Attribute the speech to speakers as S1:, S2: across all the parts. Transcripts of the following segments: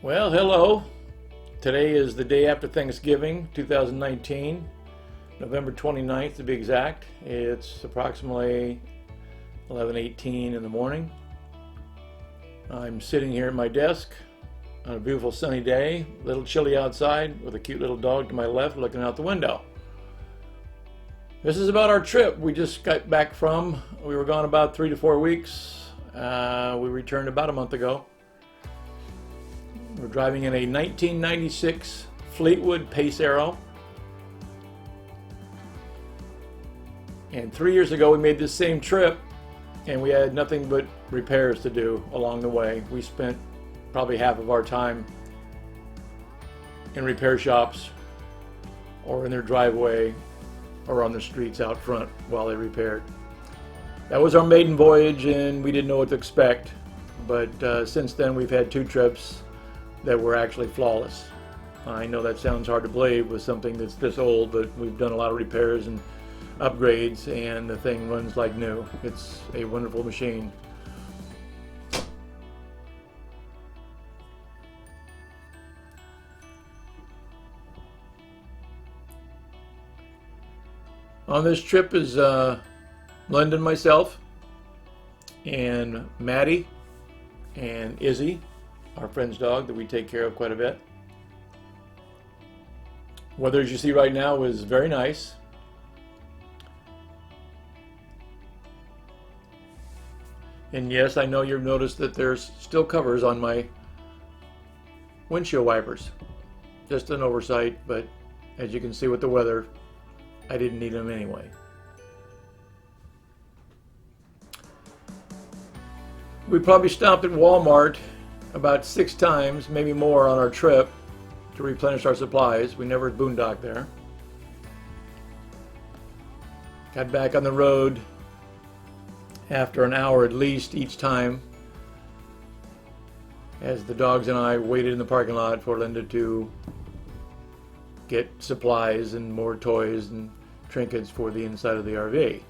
S1: Well, hello. Today is the day after Thanksgiving, 2019, November 29th to be exact. It's approximately 11:18 in the morning. I'm sitting here at my desk on a beautiful sunny day, a little chilly outside, with a cute little dog to my left looking out the window. This is about our trip we just got back from. We were gone about 3 to 4 weeks. We returned about a month ago. We're driving in a 1996 Fleetwood Pace Arrow. And 3 years ago we made this same trip and we had nothing but repairs to do along the way. We spent probably half of our time in repair shops or in their driveway or on the streets out front while they repaired. That was our maiden voyage and we didn't know what to expect. But since then we've had two trips that were actually flawless. I know that sounds hard to believe with something that's this old, but we've done a lot of repairs and upgrades and the thing runs like new. It's a wonderful machine. On this trip is Linda and myself and Maddie and Izzy, our friend's dog that we take care of quite a bit. Weather, as you see right now, is very nice. And yes, I know you've noticed that there's still covers on my windshield wipers. Just an oversight, but as you can see with the weather, I didn't need them anyway. We probably stopped at Walmart about 6 times, maybe more, on our trip to replenish our supplies. We never boondocked there. Got back on the road after an hour at least each time, as the dogs and I waited in the parking lot for Linda to get supplies and more toys and trinkets for the inside of the RV.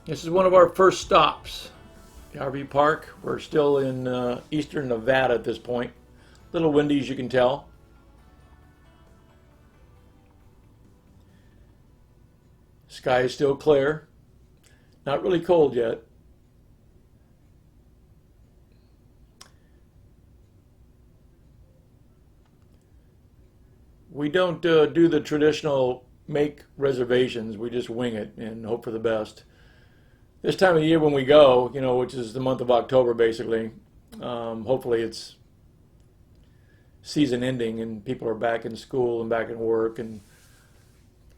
S1: This is one of our first stops, the RV park. We're still in eastern Nevada at this point. A little windy, as you can tell. Sky is still clear. Not really cold yet. We don't do the traditional make reservations. We just wing it and hope for the best. This time of year when we go, which is the month of October basically, hopefully it's season ending and people are back in school and back in work and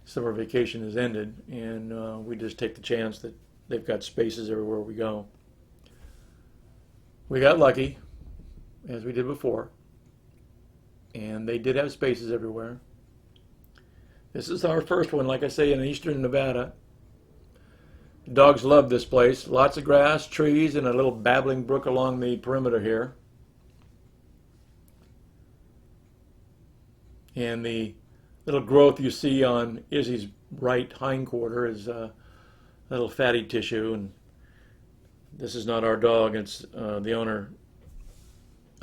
S1: summer vacation has ended, and we just take the chance that they've got spaces everywhere we go. We got lucky, as we did before, and they did have spaces everywhere. This is our first one, like I say, in eastern Nevada. Dogs love this place. Lots of grass, trees, and a little babbling brook along the perimeter here. And the little growth you see on Izzy's right hindquarter is a little fatty tissue. And this is not our dog. It's the owner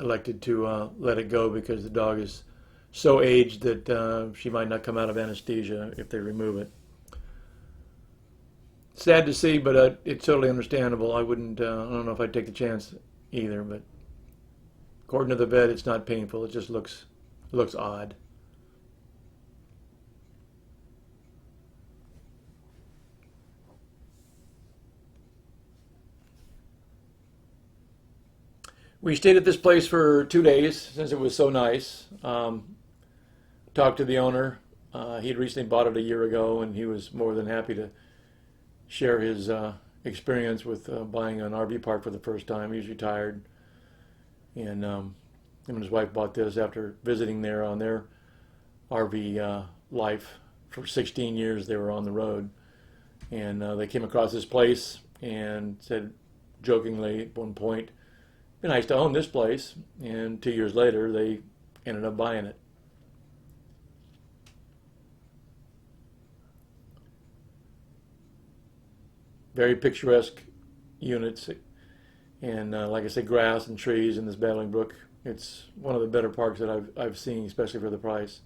S1: elected to let it go because the dog is so aged that she might not come out of anesthesia if they remove it. Sad to see, but it's totally understandable. I wouldn't, I don't know if I'd take the chance either, but according to the vet, it's not painful. It just looks odd. We stayed at this place for 2 days since it was so nice. Talked to the owner. He'd recently bought it a year ago, and he was more than happy to share his experience with buying an RV park for the first time. He's retired, and him and his wife bought this after visiting there on their RV life. For 16 years they were on the road, and they came across this place and said jokingly at one point, "It'd be nice to own this place," and 2 years later they ended up buying it. Very picturesque units. And like I said, grass and trees in this Battling Brook. It's one of the better parks that I've seen, especially for the price.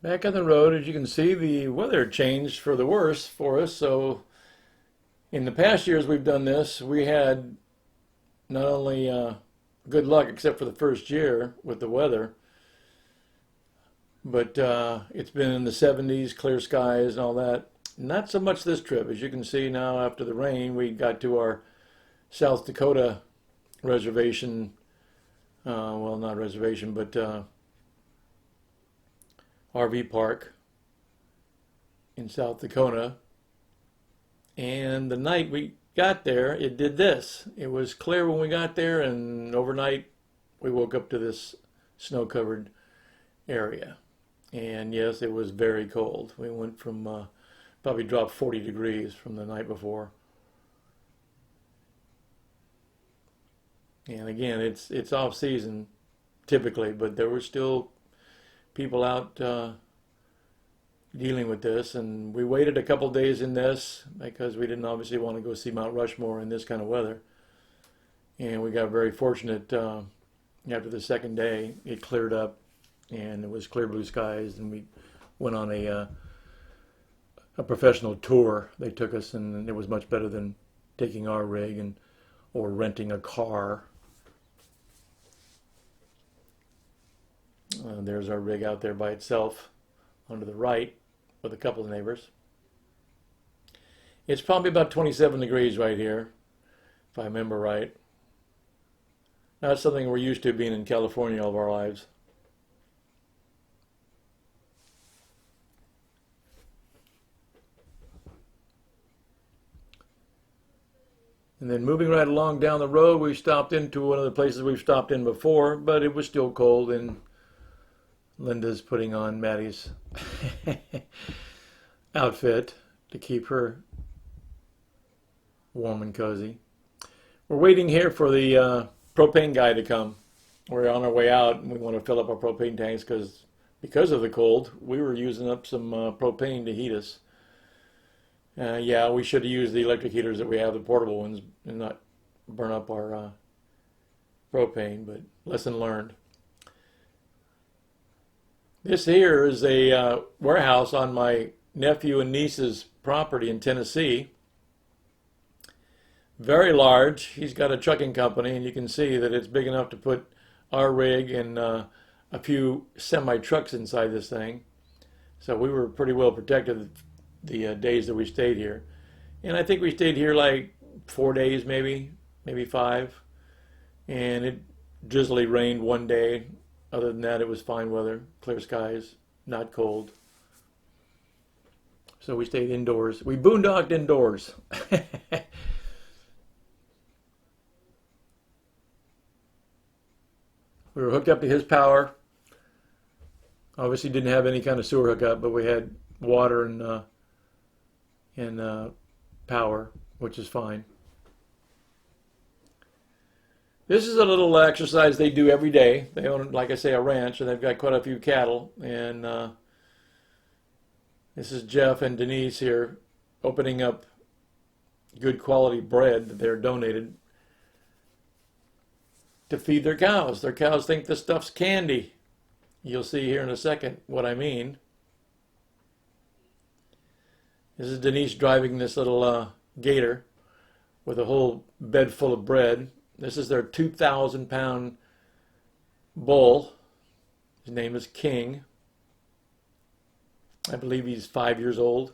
S1: Back on the road, as you can see, the weather changed for the worse for us. So in the past years we've done this, we had not only good luck, except for the first year with the weather, but it's been in the 70s, clear skies and all that. Not so much this trip. As you can see now, after the rain, we got to our South Dakota reservation. Well, not reservation, but RV park in South Dakota. And the night we got there, it did this. It was clear when we got there, and overnight we woke up to this snow-covered area. And yes, it was very cold. We went from probably dropped 40 degrees from the night before. And again, it's off season typically, but there were still people out dealing with this, and we waited a couple days in this because we didn't obviously want to go see Mount Rushmore in this kind of weather. And we got very fortunate after the second day, it cleared up and it was clear blue skies, and we went on a professional tour. They took us, and it was much better than taking our rig and or renting a car. There's our rig out there by itself on to the right with a couple of neighbors. It's probably about 27 degrees right here, if I remember right. Not something we're used to being in California all of our lives. And then moving right along down the road, we stopped into one of the places we've stopped in before, but it was still cold, and Linda's putting on Maddie's outfit to keep her warm and cozy. We're waiting here for the propane guy to come. We're on our way out, and we want to fill up our propane tanks because of the cold. We were using up some propane to heat us. Yeah, we should have used the electric heaters that we have, the portable ones, and not burn up our propane, but lesson learned. This here is a warehouse on my nephew and niece's property in Tennessee. Very large. He's got a trucking company, and you can see that it's big enough to put our rig and a few semi-trucks inside this thing. So we were pretty well protected the days that we stayed here. And I think we stayed here like 4 days, maybe 5. And it drizzly rained one day. Other than that, it was fine weather, clear skies, not cold. So we stayed indoors. We boondocked indoors. We were hooked up to his power. Obviously didn't have any kind of sewer hookup, but we had water and power, which is fine. This is a little exercise they do every day. They own, like I say, a ranch, and they've got quite a few cattle. And this is Jeff and Denise here opening up good quality bread that they're donated to feed their cows. Their cows think this stuff's candy. You'll see here in a second what I mean. This is Denise driving this little gator with a whole bed full of bread. This is their 2,000-pound bull. His name is King. I believe he's 5 years old.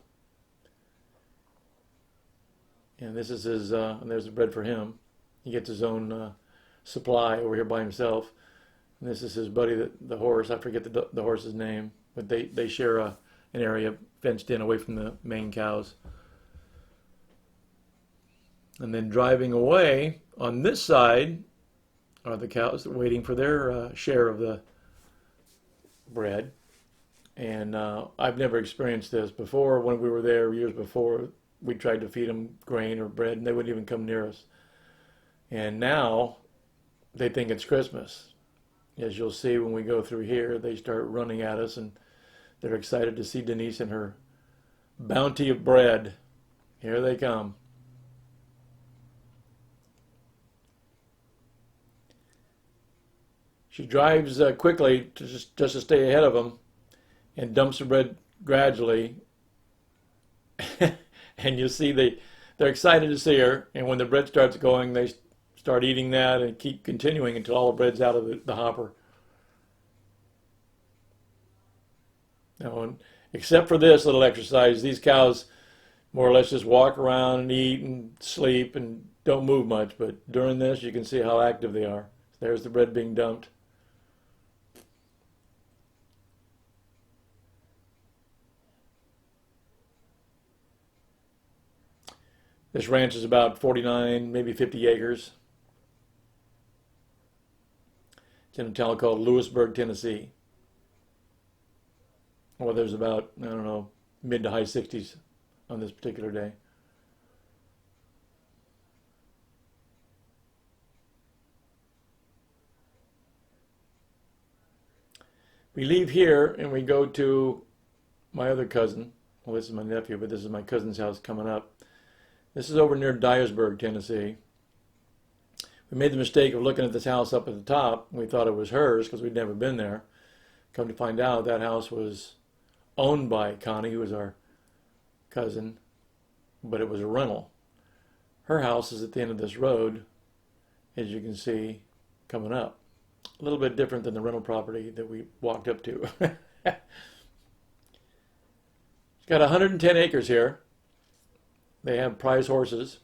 S1: And this is his, and there's the bread for him. He gets his own supply over here by himself. And this is his buddy, the horse. I forget the horse's name, but they share an area fenced in away from the main cows. And then driving away on this side are the cows waiting for their share of the bread. And I've never experienced this before. When we were there years before, we tried to feed them grain or bread, and they wouldn't even come near us. And now they think it's Christmas. As you'll see when we go through here, they start running at us, and they're excited to see Denise and her bounty of bread. Here they come. She drives quickly just to stay ahead of them and dumps the bread gradually. And you see they're excited to see her, and when the bread starts going, they start eating that and keep continuing until all the bread's out of the hopper. Now, except for this little exercise, these cows more or less just walk around and eat and sleep and don't move much, but during this you can see how active they are. There's the bread being dumped. This ranch is about 49, maybe 50 acres. It's in a town called Lewisburg, Tennessee. Well, there's about, I don't know, mid to high 60s on this particular day. We leave here and we go to my other cousin. Well, this is my nephew, but this is my cousin's house coming up. This is over near Dyersburg, Tennessee. We made the mistake of looking at this house up at the top. We thought it was hers because we'd never been there. Come to find out, that house was owned by Connie, who was our cousin, but it was a rental. Her house is at the end of this road, as you can see, coming up. A little bit different than the rental property that we walked up to. It's got 110 acres here. They have prize horses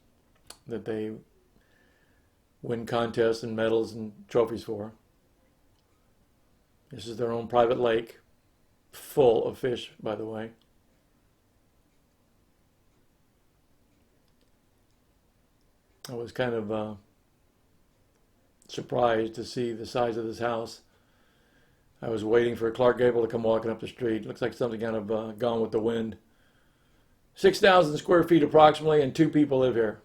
S1: that they win contests and medals and trophies for. This is their own private lake, full of fish, by the way. I was kind of surprised to see the size of this house. I was waiting for Clark Gable to come walking up the street. Looks like something kind of gone with the wind. 6,000 square feet approximately, and 2 people live here.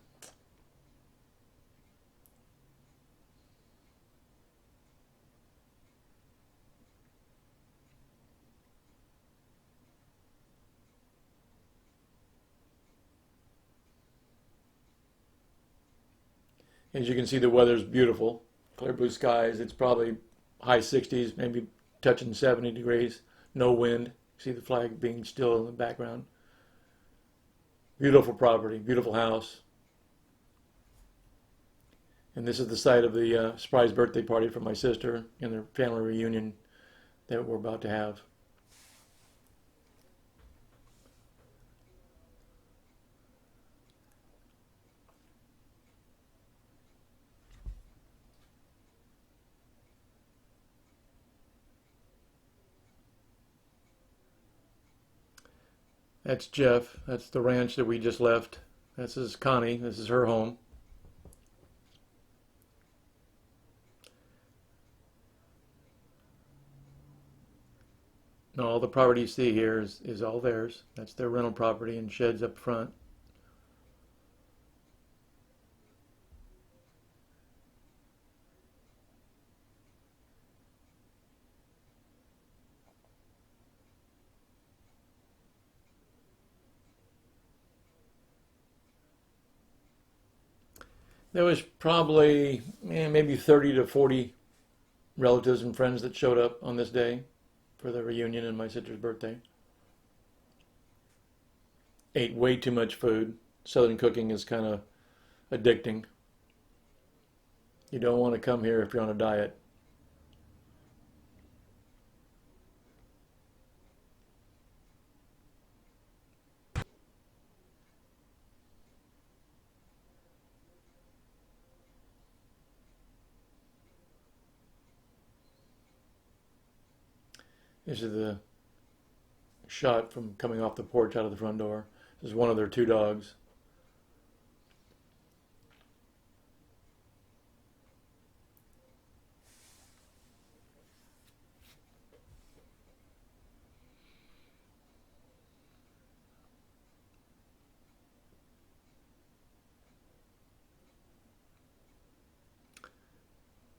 S1: As you can see, the weather's beautiful. Clear blue skies. It's probably high 60s, maybe touching 70 degrees. No wind. See the flag being still in the background. Beautiful property, beautiful house. And this is the site of the surprise birthday party for my sister and their family reunion that we're about to have. That's Jeff. That's the ranch that we just left. This is Connie. This is her home. And all the property you see here is all theirs. That's their rental property and sheds up front. There was probably maybe 30 to 40 relatives and friends that showed up on this day for the reunion and my sister's birthday. Ate way too much food. Southern cooking is kind of addicting. You don't want to come here if you're on a diet. This is the shot from coming off the porch out of the front door. This is one of their two dogs.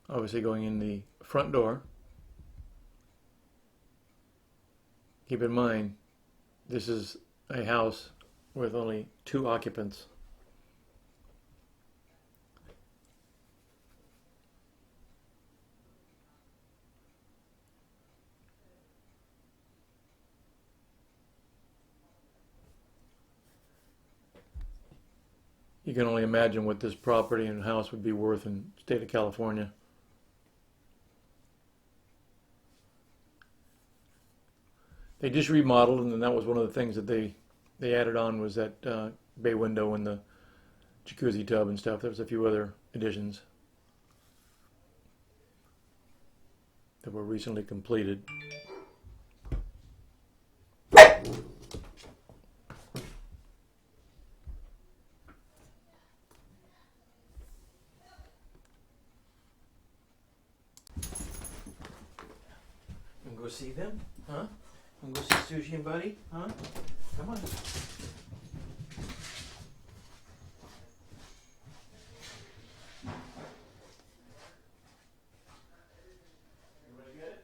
S1: Obviously going in the front door. Keep in mind, this is a house with only 2 occupants. You can only imagine what this property and house would be worth in the state of California. They just remodeled, and then that was one of the things that they added on was that bay window and the jacuzzi tub and stuff. There was a few other additions that were recently completed. And go see them, huh? And go see Sushi and Buddy, huh? Come on. Everybody get it?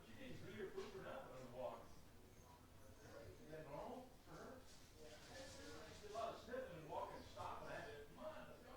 S1: She didn't pee or poop or nothing on the walk. Is that normal for her? She did a lot of sniffing and walking and stopping at it. Come on, let's go.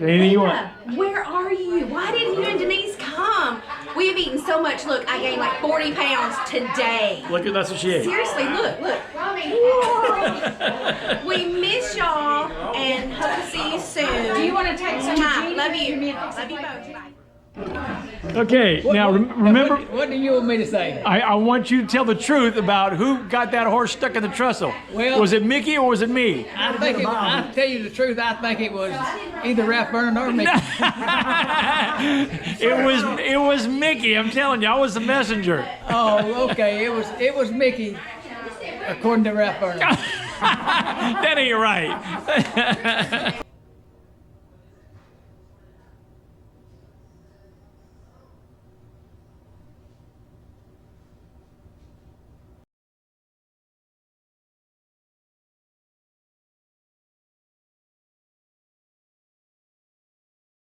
S1: Anything you want?
S2: Where are you? Why didn't you and Denise come? We have eaten so much. Look, I gained like 40 pounds today.
S1: Look, that's what she ate.
S2: Seriously, look. We miss y'all and hope to see you soon.
S3: Do you want to take some?
S2: Love you. Love you both. Bye.
S1: Okay, now remember,
S3: What do you want me to say?
S1: I want you to tell the truth about who got that horse stuck in the trestle.
S3: Well-
S1: was it Mickey or was it me?
S3: I'll tell you the truth. I think it was either Ralph Vernon or me.
S1: It was Mickey. I'm telling you, I was the messenger.
S3: Oh, okay. It was Mickey, according to Ralph Vernon.
S1: That ain't right.